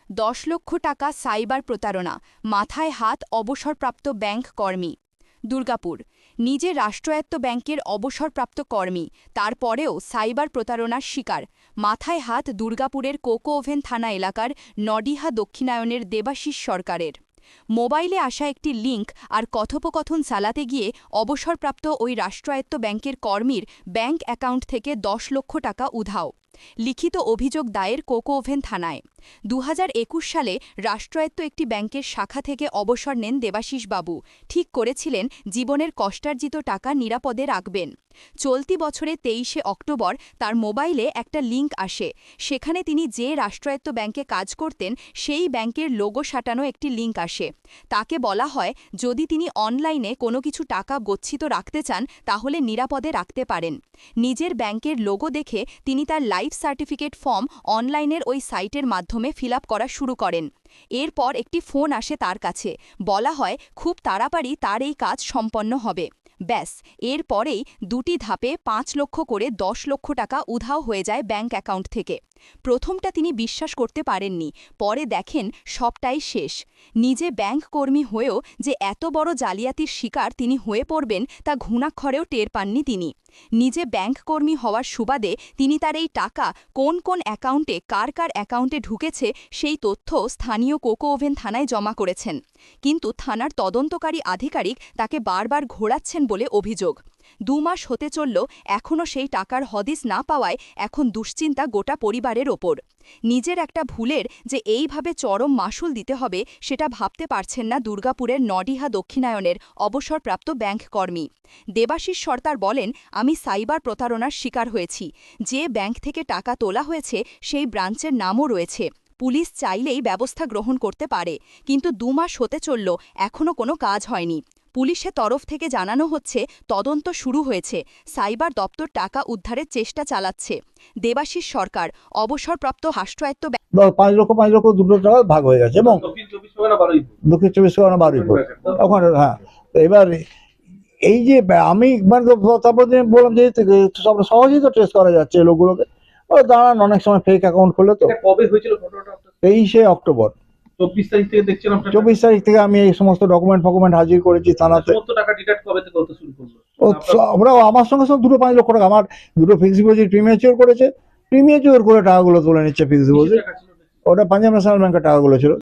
10 লক্ষ টাকা সাইবার প্রতারণা, মাথায় হাত অবসরপ্রাপ্ত ব্যাংক কর্মী। দুর্গাপুর, নিজে রাষ্ট্রায়ত্ত ব্যাংকের অবসরপ্রাপ্ত কর্মী, তারপরেও সাইবার প্রতারণার শিকার। মাথায় হাত দুর্গাপুরের কোকো ওভেন থানা এলাকার নডিহা দক্ষিণায়নের দেবাশিস সরকারের। মোবাইলে আসা একটি লিঙ্ক আর কথোপকথন চালাতে গিয়ে অবসরপ্রাপ্ত ওই রাষ্ট্রায়ত্ত ব্যাংকের কর্মীর ব্যাংক অ্যাকাউন্ট থেকে 10 লক্ষ টাকা উধাও। লিখিত অভিযোগ দায়ের কোকো ওভেন থানায়। 2021 সালে রাষ্ট্রায়ত্ত একটি ব্যাংকের শাখা থেকে অবসর নেন দেবাশিস বাবু। ঠিক করেছিলেন জীবনের কষ্টার্জিত টাকা নিরাপদে রাখবেন। চলতি বছরে 23শে অক্টোবর তার মোবাইলে একটা লিঙ্ক আসে। সেখানে তিনি যে রাষ্ট্রায়ত্ত ব্যাংকে কাজ করতেন সেই ব্যাংকের লোগো সাটানো একটি লিঙ্ক আসে। তাকে বলা হয় যদি তিনি অনলাইনে কোনো কিছু টাকা গচ্ছিত রাখতে চান তাহলে নিরাপদে রাখতে পারেন। নিজের ব্যাংকের লোগো দেখে তিনি তার লাইফ সার্টিফিকেট ফর্ম অনলাইনের ওই সাইটের মাধ্যমে ফিল আপ করা শুরু করেন। এরপর একটি ফোন আসে তার কাছে, বলা হয় খুব তাড়াতাড়ি তার এই কাজ সম্পন্ন হবে। ব্যাস, এরপরেই দুটি ধাপে 5 লক্ষ করে 10 লক্ষ টাকা উধাও হয়ে যায় ব্যাংক অ্যাকাউন্ট থেকে। প্রথমটা তিনি বিশ্বাস করতে পারেননি, পরে দেখেন সবটাই শেষ। নিজে ব্যাংক কর্মী হয়েও যে এত বড় জালিয়াতির শিকার তিনি হয়ে পড়বেন তা ঘুণাক্ষরেও টের পাননি তিনি। নিজে ব্যাংক কর্মী হওয়ার সুবাদে তিনি তার এই টাকা কোন কোন অ্যাকাউন্টে কার কার অ্যাকাউন্টে ঢুকেছে সেই তথ্য স্থানীয় কোকো ওভেন থানায় জমা করেছেন। কিন্তু থানার তদন্তকারী আধিকারিক তাকে বারবার ঘোরাচ্ছেন বলে অভিযোগ। 2 মাস হতে চলল, এখনও সেই টাকার হদিস না পাওয়ায় এখন দুশ্চিন্তা গোটা পরিবারের ওপর। নিজের একটা ভুলের যে এইভাবে চরম মাশুল দিতে হবে সেটা ভাবতে পারছেন না দুর্গাপুরের নডিহা দক্ষিণায়নের অবসরপ্রাপ্ত ব্যাংক কর্মী। দেবাশিস সরকার বলেন, আমি সাইবার প্রতারণার শিকার হয়েছি। যে ব্যাংক থেকে টাকা তোলা হয়েছে সেই ব্রাঞ্চের নামও রয়েছে। পুলিশ চাইলেই ব্যবস্থা গ্রহণ করতে পারে, কিন্তু 2 মাস হতে চলল, এখনও কোনো কাজ হয়নি। পুলিশের তরফ থেকে জানানো হচ্ছে তদন্ত শুরু হয়েছে, সাইবার দপ্তর টাকা উদ্ধারের চেষ্টা চালাচ্ছে। দেবাশিস সরকার অবসরপ্রাপ্ত রাষ্ট্রায়ত্ত 5 লক্ষ 2 লক্ষ টাকা ভাগ হয়ে গেছে এবং দক্ষিণ 24 পরগনা বারুইপুর ওখানে। হ্যাঁ, তো এবার এই যে আমি মানে তারপর বললাম যে আমরা সহজেই তো ট্রেস করা যাচ্ছে লোকগুলোকে। দাঁড়ান, অনেক সময় ফেক অ্যাকাউন্ট খুলে। তো কবে হয়েছিল ঘটনাটা? 23শে অক্টোবর। 24 তারিখ থেকে দেখছেন আপনারা? 24 তারিখ থেকে আমি এই সমস্ত ডকুমেন্ট হাজির করেছি থানাতে। সমস্ত টাকা ডিডাক্ট কবে থেকে হতে শুরু করলো? আমরা আমার সঙ্গে সঙ্গে 5 লক্ষ টাকা, আমার 2টো ফিক্সড ডিপোজিট প্রিমিয়াচিওর করেছে, প্রিমিয়াচিওর করে টাকাগুলো তুলে নিচ্ছে ফিক্সড ডিপোজিট। ওটা পাঞ্জাব ন্যাশনাল ব্যাংকের টাকাগুলো ছিল।